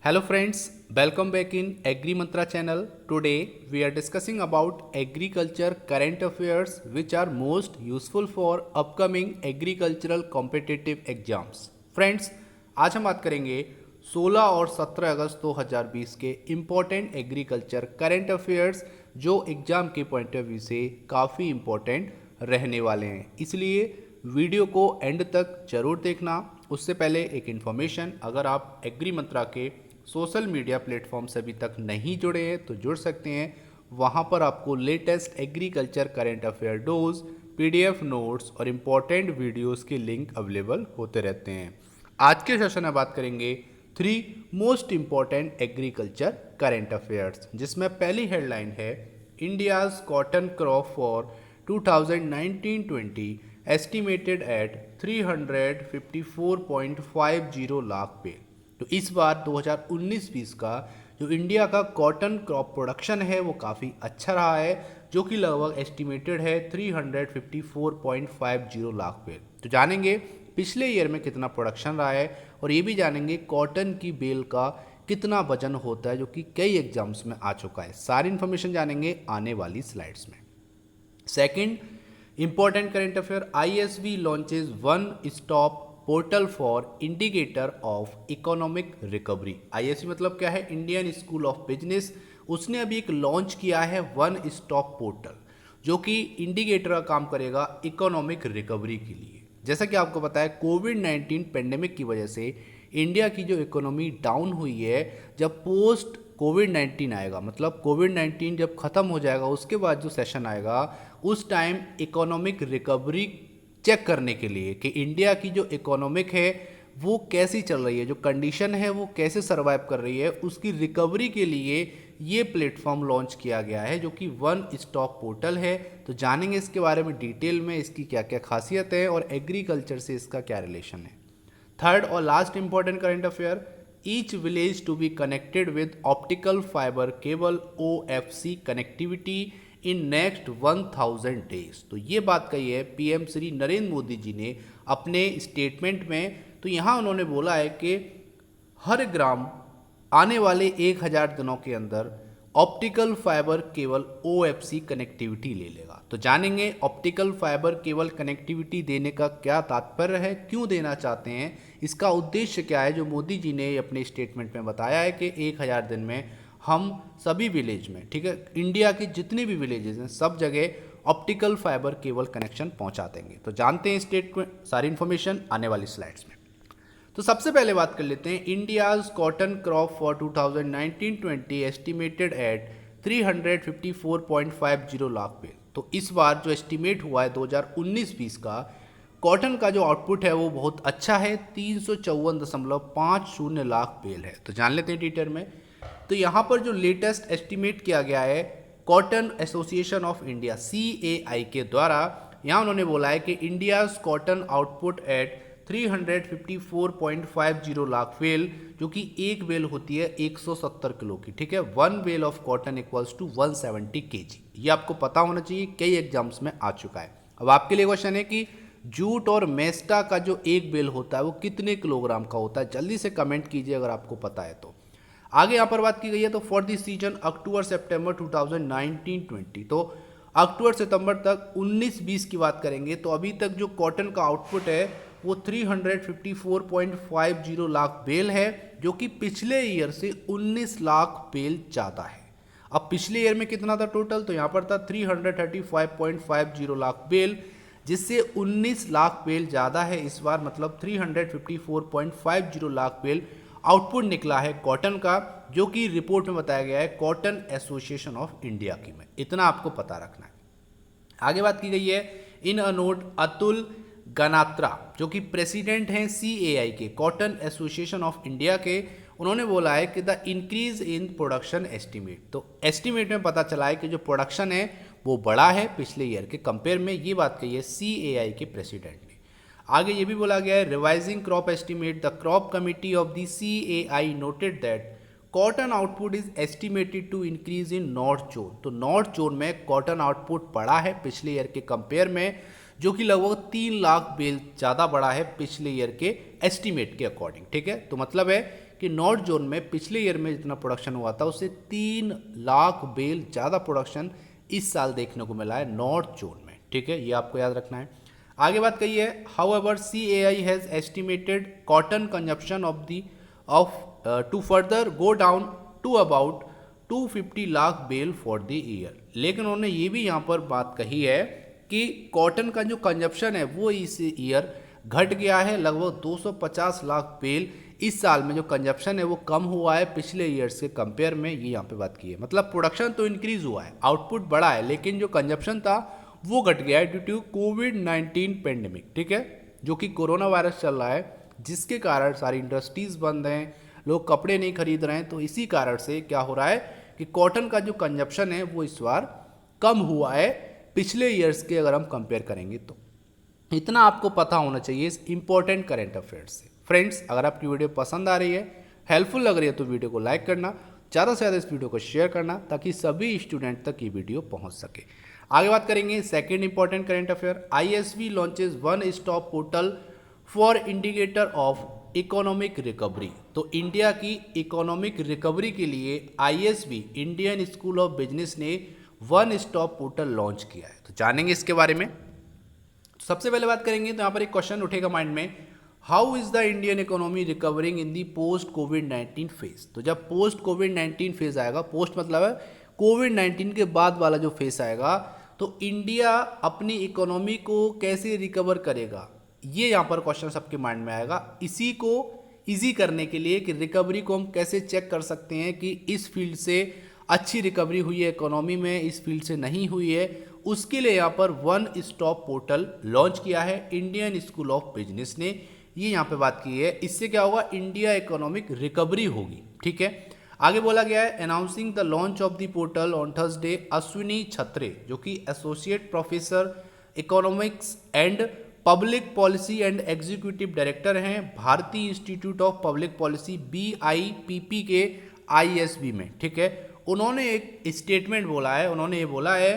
Hello friends, welcome back in Agri Mantra channel. Today we are discussing about agriculture current affairs which are most useful for upcoming agricultural competitive exams. Friends, आज हम बात करेंगे 16 और 17 अगस्त 2020 के important agriculture current affairs जो exam के point of view से काफ़ी इम्पोर्टेंट रहने वाले हैं, इसलिए वीडियो को एंड तक जरूर देखना। उससे पहले एक इन्फॉर्मेशन, अगर आप एग्री मंत्रा के सोशल मीडिया प्लेटफॉर्म से अभी तक नहीं जुड़े हैं तो जुड़ सकते हैं। वहाँ पर आपको latest agriculture current affair dose, PDF notes और इम्पॉर्टेंट वीडियोस के लिंक अवेलेबल होते रहते हैं। आज के सेशन में बात करेंगे 3 most important agriculture current affairs, जिसमें पहली हेडलाइन है India's cotton crop for 2019-20 estimated at 354.50 lakh पे। तो इस बार 2019-20 का जो इंडिया का कॉटन क्रॉप प्रोडक्शन है वो काफ़ी अच्छा रहा है, जो कि लगभग एस्टिमेटेड है 354.50 लाख पे। तो जानेंगे पिछले ईयर में कितना प्रोडक्शन रहा है और ये भी जानेंगे कॉटन की बेल का कितना वजन होता है, जो कि कई एग्जाम्स में आ चुका है। सारी इन्फॉर्मेशन जानेंगे आने वाली स्लाइड्स में। Second important current affair, ISB launches one stop portal for indicator of economic recovery. ISB मतलब क्या है? Indian school of business. उसने अभी एक लॉन्च किया है वन स्टॉप पोर्टल, जो कि इंडिकेटर का काम करेगा इकोनॉमिक रिकवरी के लिए। जैसा कि आपको पता है, कोविड-19 पेंडेमिक की वजह से इंडिया की जो इकोनॉमी डाउन हुई है, जब पोस्ट कोविड-19 आएगा, मतलब कोविड-19 जब ख़त्म हो जाएगा उसके बाद जो सेशन आएगा, उस टाइम इकोनॉमिक रिकवरी चेक करने के लिए कि इंडिया की जो इकोनॉमिक है वो कैसी चल रही है, जो कंडीशन है वो कैसे सर्वाइव कर रही है, उसकी रिकवरी के लिए ये प्लेटफॉर्म लॉन्च किया गया है, जो कि वन स्टॉप पोर्टल है। तो जानेंगे इसके बारे में डिटेल में, इसकी क्या क्या खासियत है और एग्रीकल्चर से इसका क्या रिलेशन है। थर्ड और last important current affair, each village to be connected with optical fibre cable OFC connectivity in next 1000 days. तो ये बात कही है पीएम श्री नरेंद्र मोदी जी ने अपने स्टेटमेंट में। तो यहाँ उन्होंने बोला है कि हर ग्राम आने वाले 1000 दिनों के अंदर optical fibre cable OFC connectivity ले लेगा। तो जानेंगे ऑप्टिकल फाइबर केबल कनेक्टिविटी देने का क्या तात्पर्य है, क्यों देना चाहते हैं, इसका उद्देश्य क्या है, जो मोदी जी ने अपने स्टेटमेंट में बताया है कि 1000 दिन में हम सभी विलेज में, ठीक है, इंडिया के जितने भी विलेजेस हैं सब जगह ऑप्टिकल फाइबर केबल कनेक्शन पहुंचा देंगे। तो जानते हैं स्टेटमेंट, सारी इन्फॉर्मेशन आने वाली स्लाइड्स में। तो सबसे पहले बात कर लेते हैं India's cotton crop for 2019-20 estimated at 354.50 lakh पे। तो इस बार जो एस्टिमेट हुआ है 2019-20 का कॉटन का जो आउटपुट है वो बहुत अच्छा है, 354.50 लाख बेल है। तो जान लेते हैं डिटेल में। तो यहाँ पर जो लेटेस्ट एस्टिमेट किया गया है cotton association of India CAI के द्वारा, यहाँ उन्होंने बोला है कि India's cotton output at 354.50 lakh bale, जो कि एक बेल होती है 170 किलो की, ठीक है। One bale of cotton equals to 170 kg। ये आपको पता होना चाहिए, कई एग्जाम्स में आ चुका है। अब आपके लिए क्वेश्चन है कि जूट और मेस्टा का जो एक बेल होता है वो कितने किलोग्राम का होता है, जल्दी से कमेंट कीजिए अगर आपको पता है तो। आगे यहाँ पर बात की गई है तो फॉर दिस सीजन अक्टूबर सितंबर 2019-20, तो अक्टूबर सितंबर तक 19-20 की बात करेंगे तो अभी तक जो कॉटन का आउटपुट है वो 354.50 लाख बेल है, जो कि पिछले ईयर से 19 लाख बेल ज़्यादा है। अब पिछले ईयर में कितना था टोटल, तो यहाँ पर था 335.50 लाख बेल, जिससे 19 लाख बेल ज़्यादा है इस बार, मतलब 354.50 लाख बेल आउटपुट निकला है कॉटन का, जो कि रिपोर्ट में बताया गया है कॉटन एसोसिएशन ऑफ इंडिया की में। इतना आपको पता रखना है। आगे बात की गई है इन अ नोट अतुल गनात्रा, जो कि प्रेसिडेंट हैं CAI के, कॉटन एसोसिएशन ऑफ इंडिया के, उन्होंने बोला है कि the increase in production estimate. तो एस्टिमेट में पता चला है कि जो प्रोडक्शन है वो बड़ा है पिछले ईयर के कंपेयर में। ये बात कही है CAI के प्रेसिडेंट ने। आगे ये भी बोला गया है revising crop estimate, the crop committee of the CAI noted that cotton output is estimated to increase in north zone. तो नॉर्थ जोन में कॉटन आउटपुट बढ़ा है पिछले ईयर के कंपेयर में, जो कि लगभग 3 लाख बेल ज़्यादा बढ़ा है पिछले ईयर के एस्टिमेट के अकॉर्डिंग, ठीक है। तो मतलब है कि नॉर्थ जोन में पिछले ईयर में जितना प्रोडक्शन हुआ था उससे 3 लाख बेल ज़्यादा प्रोडक्शन इस साल देखने को मिला है नॉर्थ जोन में। ठीक है, ये आपको याद रखना है। आगे बात कही है, however CAI has estimated cotton consumption to further go down to about 250 lakh bale for the year. लेकिन उन्होंने ये भी यहाँ पर बात कही है कि कॉटन का जो कंजप्शन है वो इस ईयर घट गया है, लगभग 250 लाख बेल इस साल में जो कंजप्शन है वो कम हुआ है पिछले ईयर्स के कंपेयर में, ये यहाँ पे बात की है। मतलब प्रोडक्शन तो इंक्रीज हुआ है, आउटपुट बढ़ा है, लेकिन जो कंजप्शन था वो घट गया है ड्यू टू कोविड-19 पेंडेमिक। ठीक है, जो कि कोरोना वायरस चल रहा है, जिसके कारण सारी इंडस्ट्रीज बंद हैं, लोग कपड़े नहीं खरीद रहे हैं। तो इसी कारण से क्या हो रहा है कि कॉटन का जो कंजप्शन है वो इस बार कम हुआ है पिछले ईयर्स के अगर हम कंपेयर करेंगे तो। इतना आपको पता होना चाहिए इस इंपॉर्टेंट करेंट अफेयर्स से। फ्रेंड्स, अगर आपकी वीडियो पसंद आ रही है, हेल्पफुल लग रही है, तो वीडियो को लाइक करना, ज़्यादा से ज़्यादा इस वीडियो को शेयर करना, ताकि सभी स्टूडेंट तक ये वीडियो पहुंच सके। आगे बात करेंगे second important current affair, ISB launches one stop portal for indicator of economic recovery. तो इंडिया की इकोनॉमिक रिकवरी के लिए ISB Indian school of business ने वन स्टॉप पोर्टल लॉन्च किया है। तो जानेंगे इसके बारे में। सबसे पहले बात करेंगे तो यहाँ पर एक क्वेश्चन उठेगा माइंड में, how is the Indian economy recovering in the post covid phase. तो जब पोस्ट कोविड-19 फेज आएगा, पोस्ट मतलब है कोविड-19 के बाद वाला जो फेज आएगा, तो इंडिया अपनी इकोनॉमी को कैसे रिकवर करेगा, ये यहाँ पर क्वेश्चन सबके माइंड में आएगा। इसी को इजी करने के लिए कि रिकवरी को हम कैसे चेक कर सकते हैं कि इस फील्ड से अच्छी रिकवरी हुई है इकोनॉमी में, इस फील्ड से नहीं हुई है, उसके लिए यहाँ पर वन स्टॉप पोर्टल लॉन्च किया है इंडियन स्कूल ऑफ बिजनेस ने, ये यहाँ पे बात की है। इससे क्या होगा, इंडिया इकोनॉमिक रिकवरी होगी। ठीक है, आगे बोला गया है, announcing the launch of the portal on Thursday Ashwini Chhatre, जो कि associate professor economics and public policy and executive director हैं Bharatiya institute of public policy BIPP के ISB में। ठीक है, उन्होंने एक स्टेटमेंट बोला है, उन्होंने ये बोला है,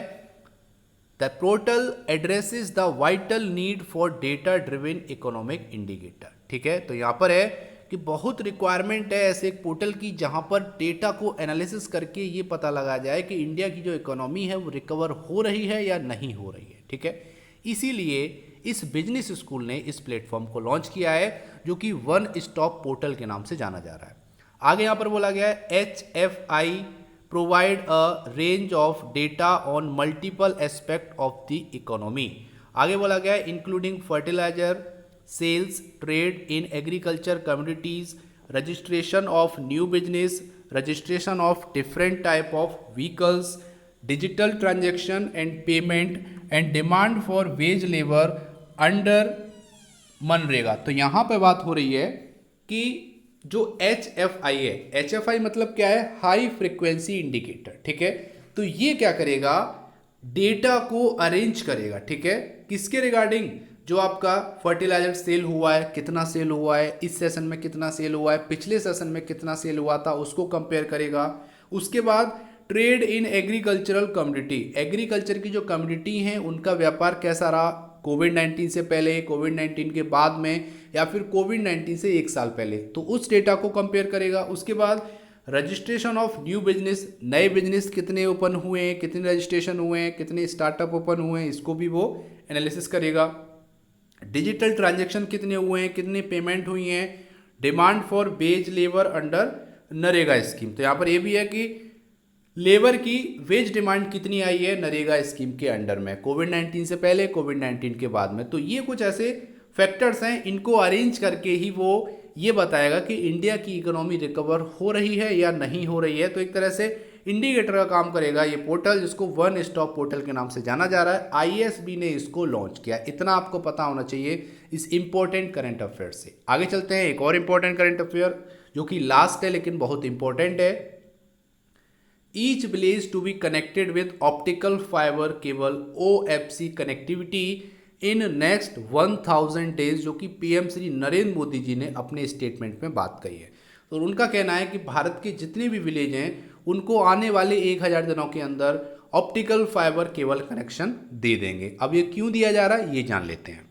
the portal addresses the vital need for data driven economic indicator. ठीक है, तो यहाँ पर है कि बहुत रिक्वायरमेंट है ऐसे एक पोर्टल की जहाँ पर डेटा को एनालिसिस करके ये पता लगा जाए कि इंडिया की जो इकोनॉमी है वो रिकवर हो रही है या नहीं हो रही है। ठीक है, इसीलिए इस बिजनेस स्कूल ने इस प्लेटफॉर्म को लॉन्च किया है, जो कि वन स्टॉप पोर्टल के नाम से जाना जा रहा है। आगे यहाँ पर बोला गया है, HFI provide a range of data on multiple aspect of the economy। आगे बोला गया है, including fertiliser sales, trade in agriculture communities, registration of new business, registration of different type of vehicles, digital transaction and payment and demand for wage labour under मनरेगा। तो यहाँ पे बात हो रही है कि जो HFI है, HFI मतलब क्या है, हाई फ्रीक्वेंसी इंडिकेटर। ठीक है, तो ये क्या करेगा, डेटा को अरेंज करेगा। ठीक है, किसके रिगार्डिंग, जो आपका फर्टिलाइजर सेल हुआ है, कितना सेल हुआ है, इस सेशन में कितना सेल हुआ है, पिछले सेशन में कितना सेल हुआ था, उसको कंपेयर करेगा। उसके बाद trade in agricultural community, agriculture की जो कम्युनिटी हैं उनका व्यापार कैसा रहा कोविड-19 से पहले, कोविड-19 के बाद में, या फिर कोविड-19 से एक साल पहले, तो उस डेटा को कंपेयर करेगा। उसके बाद रजिस्ट्रेशन ऑफ न्यू बिजनेस, नए बिजनेस कितने ओपन हुए हैं, कितने रजिस्ट्रेशन हुए हैं, कितने स्टार्टअप ओपन हुए हैं, इसको भी वो एनालिसिस करेगा। डिजिटल ट्रांजेक्शन कितने हुए हैं, कितनी पेमेंट हुई हैं, demand for wage labour under NREGA scheme. तो यहाँ पर ये भी है कि लेबर की वेज डिमांड कितनी आई है नरेगा स्कीम के अंडर में, कोविड-19 से पहले, कोविड-19 के बाद में। तो ये कुछ ऐसे फैक्टर्स हैं, इनको अरेंज करके ही वो ये बताएगा कि इंडिया की इकोनॉमी रिकवर हो रही है या नहीं हो रही है। तो एक तरह से इंडिकेटर का काम करेगा ये पोर्टल, जिसको वन स्टॉप पोर्टल के नाम से जाना जा रहा है। ISB ने इसको लॉन्च किया, इतना आपको पता होना चाहिए इस इंपॉर्टेंट करंट अफेयर से। आगे चलते हैं, एक और इंपॉर्टेंट करंट अफेयर जो कि लास्ट है लेकिन बहुत इंपॉर्टेंट है। Each village to be connected with optical fibre cable OFC connectivity in next 1000 days, जो कि PM श्री नरेंद्र मोदी जी ने अपने स्टेटमेंट में बात कही है। तो उनका कहना है कि भारत के जितने भी विलेज हैं उनको आने वाले 1000 दिनों के अंदर ऑप्टिकल फाइबर केबल कनेक्शन दे देंगे। अब ये क्यों दिया जा रहा है ये जान लेते हैं।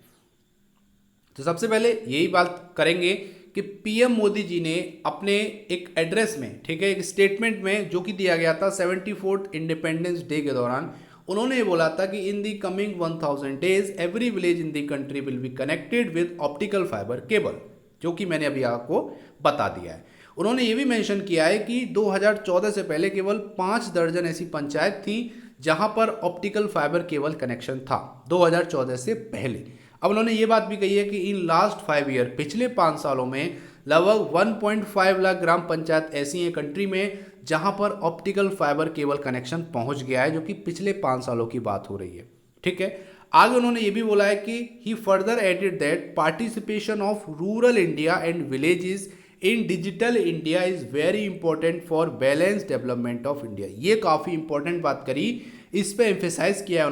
तो सबसे पहले यही बात करेंगे कि पीएम मोदी जी ने अपने एक एड्रेस में, ठीक है, एक स्टेटमेंट में जो कि दिया गया था 74th इंडिपेंडेंस डे के दौरान, उन्होंने ये बोला था कि in the coming 1000 days every village in the country will be connected with optical fibre cable, जो कि मैंने अभी आपको बता दिया है। उन्होंने ये भी मेंशन किया है कि 2014 से पहले केवल 5 दर्जन ऐसी पंचायत थी जहां पर ऑप्टिकल फाइबर केबल कनेक्शन था, 2014 से पहले। अब उन्होंने ये बात भी कही है कि इन लास्ट 5 ईयर, पिछले 5 सालों में लगभग 1.5 लाख ग्राम पंचायत ऐसी हैं कंट्री में जहां पर ऑप्टिकल फाइबर केबल कनेक्शन पहुंच गया है, जो कि पिछले 5 सालों की बात हो रही है, ठीक है। आगे उन्होंने ये भी बोला है कि he further added that participation of rural India and villages in digital India is very important for balance development of India. ये काफ़ी इंपॉर्टेंट बात करी, इस पे एम्फेसाइज किया है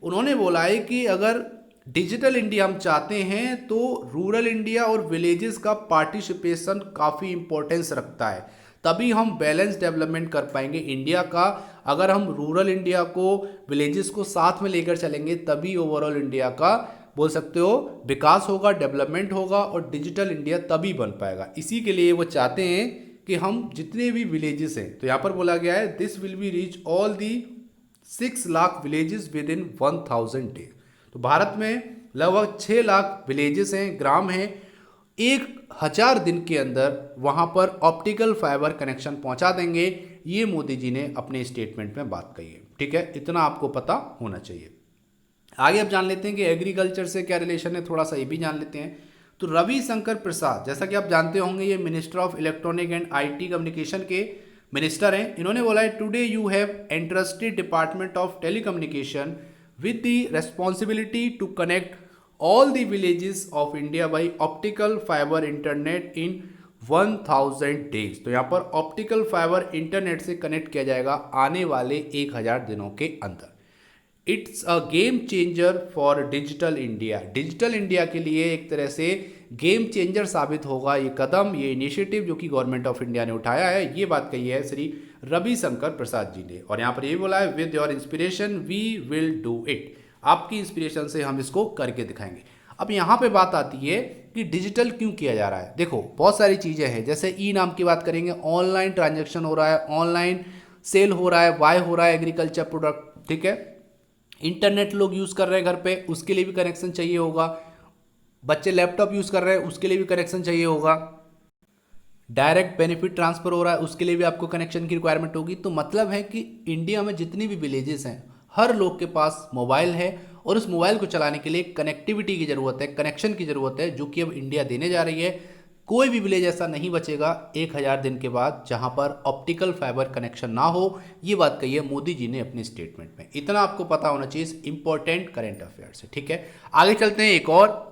उन्होंने बोला है कि अगर डिजिटल इंडिया हम चाहते हैं तो रूरल इंडिया और विलेजेस का पार्टिसिपेशन काफ़ी इंपॉर्टेंस रखता है, तभी हम बैलेंस डेवलपमेंट कर पाएंगे इंडिया का। अगर हम रूरल इंडिया को, विलेजेस को साथ में लेकर चलेंगे तभी ओवरऑल इंडिया का, बोल सकते हो, विकास होगा, डेवलपमेंट होगा और डिजिटल इंडिया तभी बन पाएगा। इसी के लिए वो चाहते हैं कि हम जितने भी विलेजेस हैं, तो यहाँ पर बोला गया है this will be reach all the 6 lakh villages with in 1000 day. तो भारत में लगभग 6 लाख विलेजेस हैं, ग्राम हैं, 1000 दिन के अंदर वहां पर ऑप्टिकल फाइबर कनेक्शन पहुंचा देंगे। ये मोदी जी ने अपने स्टेटमेंट में बात कही है, ठीक है, इतना आपको पता होना चाहिए। आगे अब जान लेते हैं कि एग्रीकल्चर से क्या रिलेशन है, थोड़ा सा ये भी जान लेते हैं। तो रविशंकर प्रसाद, जैसा कि आप जानते होंगे, ये minister of electronic and IT communication के मिनिस्टर हैं। इन्होंने बोला है today you have entrusted department of telecommunication with the responsibility to connect all the villages of India by optical fiber internet in 1000 days। तो यहाँ पर ऑप्टिकल फाइबर इंटरनेट से connect किया जाएगा आने वाले 1000 दिनों के अंदर। It's a game changer for digital India. Digital India के लिए एक तरह से गेम चेंजर साबित होगा ये कदम, ये इनिशिएटिव जो कि गवर्नमेंट ऑफ इंडिया ने उठाया है। ये बात कही है श्री रविशंकर प्रसाद जी ने। और यहाँ पर ये बोला है with your inspiration we will do it. आपकी इंस्पिरेशन से हम इसको करके दिखाएंगे। अब यहाँ पे बात आती है कि डिजिटल क्यों किया जा रहा है। देखो बहुत सारी चीज़ें हैं, जैसे ई नाम की बात करेंगे, ऑनलाइन ट्रांजेक्शन हो रहा है, ऑनलाइन सेल हो रहा है, बाय हो रहा है एग्रीकल्चर प्रोडक्ट, ठीक है। इंटरनेट लोग यूज़ कर रहे हैं घर पे, उसके लिए भी कनेक्शन चाहिए होगा। बच्चे लैपटॉप यूज़ कर रहे हैं, उसके लिए भी कनेक्शन चाहिए होगा। डायरेक्ट बेनिफिट ट्रांसफर हो रहा है, उसके लिए भी आपको कनेक्शन की रिक्वायरमेंट होगी। तो मतलब है कि इंडिया में जितनी भी विलेजेस हैं, हर लोग के पास मोबाइल है और उस मोबाइल को चलाने के लिए कनेक्टिविटी की ज़रूरत है, कनेक्शन की ज़रूरत है, जो कि अब इंडिया देने जा रही है। कोई भी विलेज ऐसा नहीं बचेगा 1000 दिन के बाद जहां पर ऑप्टिकल फाइबर कनेक्शन ना हो। ये बात कही है मोदी जी ने अपने स्टेटमेंट में। इतना आपको पता होना चाहिए इंपॉर्टेंट करंट अफेयर से, ठीक है। आगे चलते हैं, एक और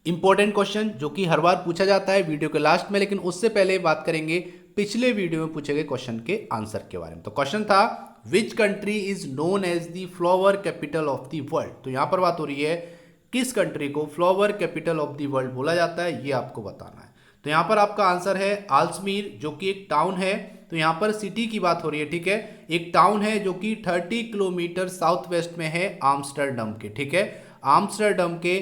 इंपॉर्टेंट क्वेश्चन जो कि हर बार पूछा जाता है वीडियो के लास्ट में, लेकिन उससे पहले बात करेंगे पिछले वीडियो में पूछे गए क्वेश्चन के आंसर के बारे में। तो क्वेश्चन था which country is known as the flower capital of the world. तो यहां पर बात हो रही है किस कंट्री को flower capital of the world बोला जाता है, ये आपको बताना है। तो यहां पर आपका आंसर है आल्समीर, जो कि एक टाउन है। तो यहां पर सिटी की बात हो रही है, ठीक है। एक टाउन है जो कि 30 किलोमीटर साउथ वेस्ट में है आम्स्टरडम के, ठीक है। आम्स्टरडम के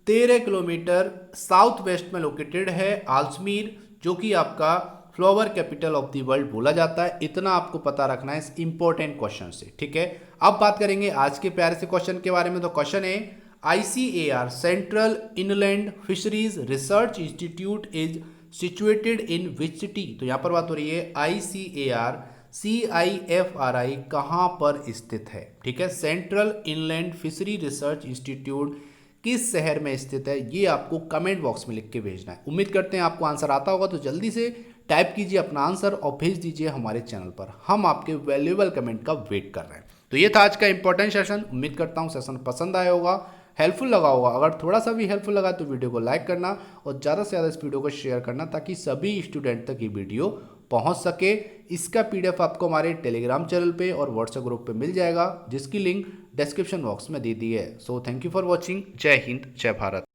13 किलोमीटर साउथ वेस्ट में लोकेटेड है आल्समीर, जो कि आपका flower capital of the world बोला जाता है। इतना आपको पता रखना है इस इंपॉर्टेंट क्वेश्चन से, ठीक है। अब बात करेंगे आज के प्यारे से क्वेश्चन के बारे में। तो क्वेश्चन है ICAR central inland fisheries research institute is situated in which city. तो यहां पर बात हो रही है ICAR CIFRI कहां पर स्थित है, ठीक है। Central inland fishery research institute किस शहर में स्थित है, ये आपको कमेंट बॉक्स में लिख के भेजना है। उम्मीद करते हैं आपको आंसर आता होगा, तो जल्दी से टाइप कीजिए अपना आंसर और भेज दीजिए हमारे चैनल पर। हम आपके वैल्यूएबल कमेंट का वेट कर रहे हैं। तो ये था आज का इंपॉर्टेंट सेशन। उम्मीद करता हूँ सेशन पसंद आया होगा, हेल्पफुल लगा होगा। अगर थोड़ा सा भी हेल्पफुल लगा तो वीडियो को लाइक करना और ज़्यादा से ज़्यादा इस वीडियो को शेयर करना, ताकि सभी स्टूडेंट तक ये वीडियो पहुंच सके। इसका PDF आपको हमारे टेलीग्राम चैनल पे और व्हाट्सएप ग्रुप पे मिल जाएगा, जिसकी लिंक डिस्क्रिप्शन बॉक्स में दे दी है। So thank you for watching. जय हिंद, जय भारत।